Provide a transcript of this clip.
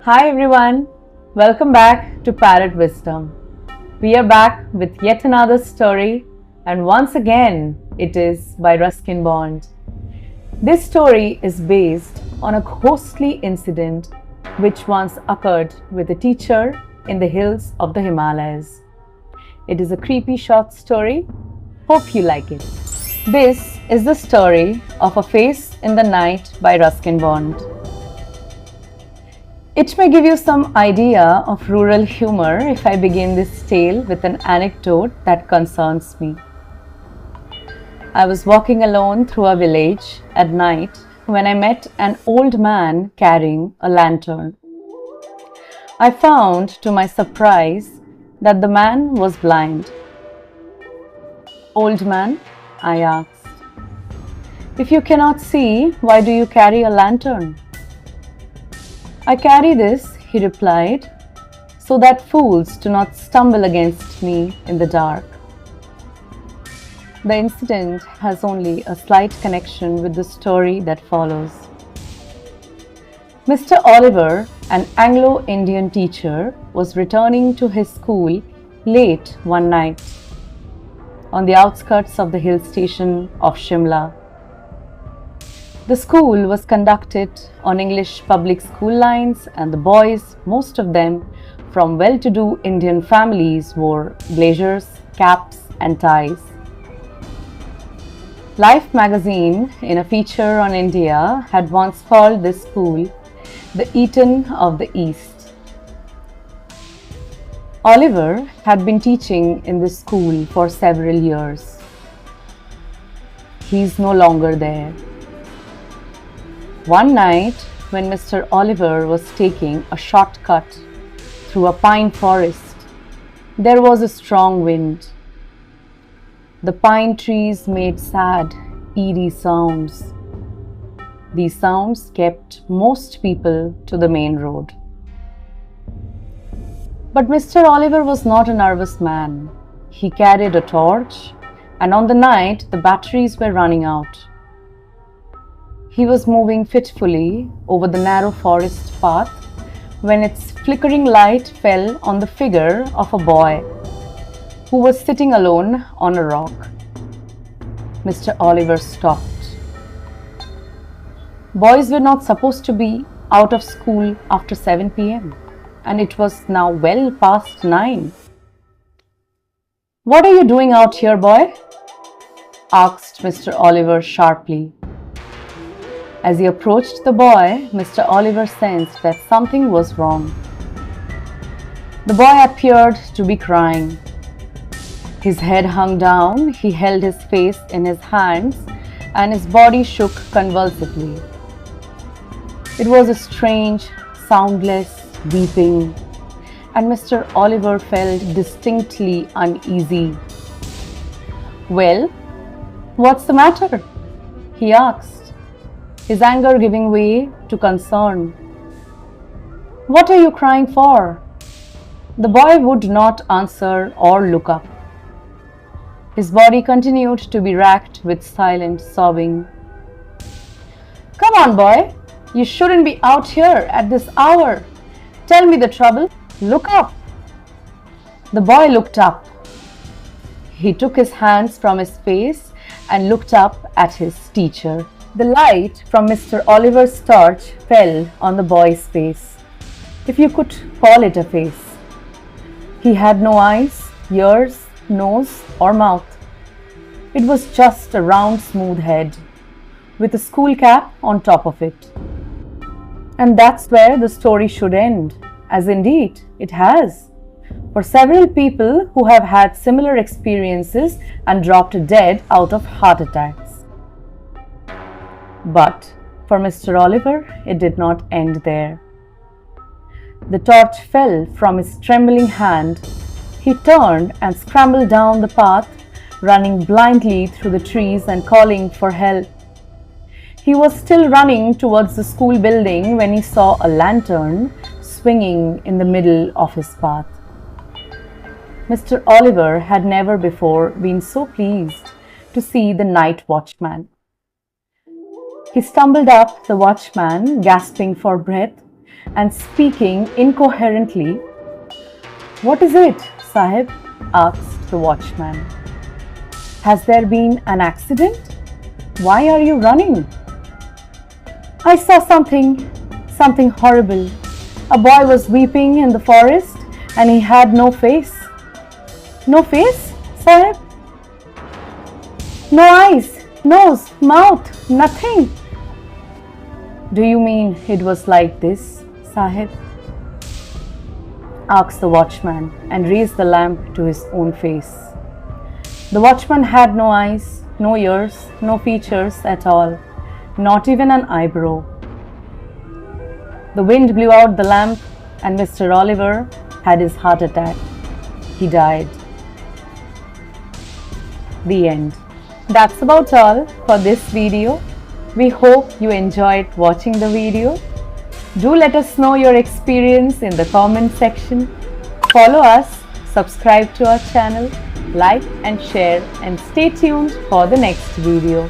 Hi everyone, welcome back to Parrot Wisdom. We are back with yet another story, and once again it is by Ruskin Bond. This story is based on a ghostly incident which once occurred with a teacher in the hills of the Himalayas. It is a creepy short story. Hope you like it. This is the story of A Face in the Night by Ruskin Bond. It may give you some idea of rural humor if I begin this tale with an anecdote that concerns me. I was walking alone through a village at night when I met an old man carrying a lantern. I found to my surprise that the man was blind. "Old man," I asked, "if you cannot see, why do you carry a lantern?" "I carry this," he replied, "so that fools do not stumble against me in the dark." The incident has only a slight connection with the story that follows. Mr. Oliver, an Anglo-Indian teacher, was returning to his school late one night on the outskirts of the hill station of Shimla. The school was conducted on English public school lines, and the boys, most of them from well-to-do Indian families, wore blazers, caps and ties. Life magazine, in a feature on India, had once called this school the Eton of the East. Oliver had been teaching in this school for several years. He is no longer there. One night, when Mr. Oliver was taking a shortcut through a pine forest, there was a strong wind. The pine trees made sad, eerie sounds. These sounds kept most people to the main road. But Mr. Oliver was not a nervous man. He carried a torch, and on the night the batteries were running out. He was moving fitfully over the narrow forest path when its flickering light fell on the figure of a boy who was sitting alone on a rock. Mr. Oliver stopped. Boys were not supposed to be out of school after 7 p.m. and it was now well past 9. "What are you doing out here, boy?" asked Mr. Oliver sharply. As he approached the boy, Mr. Oliver sensed that something was wrong. The boy appeared to be crying. His head hung down, he held his face in his hands, and his body shook convulsively. It was a strange, soundless weeping, and Mr. Oliver felt distinctly uneasy. "Well, what's the matter?" he asked, his anger giving way to concern. "What are you crying for?" The boy would not answer or look up. His body continued to be racked with silent sobbing. "Come on, boy, you shouldn't be out here at this hour. Tell me the trouble. Look up." The boy looked up. He took his hands from his face and looked up at his teacher. The light from Mr. Oliver's torch fell on the boy's face, if you could call it a face. He had no eyes, ears, nose or mouth. It was just a round, smooth head with a school cap on top of it. And that's where the story should end, as indeed it has, for several people who have had similar experiences and dropped dead out of heart attacks. But for Mr. Oliver, it did not end there. The torch fell from his trembling hand. He turned and scrambled down the path, running blindly through the trees and calling for help. He was still running towards the school building when he saw a lantern swinging in the middle of his path. Mr. Oliver had never before been so pleased to see the night watchman. He stumbled up the watchman, gasping for breath, and speaking incoherently. "What is it, Sahib?" asked the watchman. "Has there been an accident? Why are you running?" "I saw something horrible. A boy was weeping in the forest and he had no face." "No face, Sahib?" "No eyes, nose, mouth, nothing." "Do you mean it was like this, Sahib?" asked the watchman and raised the lamp to his own face. The watchman had no eyes, no ears, no features at all, not even an eyebrow. The wind blew out the lamp and Mr. Oliver had his heart attack. He died. The end. That's about all for this video. We hope you enjoyed watching the video. Do let us know your experience in the comment section. Follow us, subscribe to our channel, like and share, and stay tuned for the next video.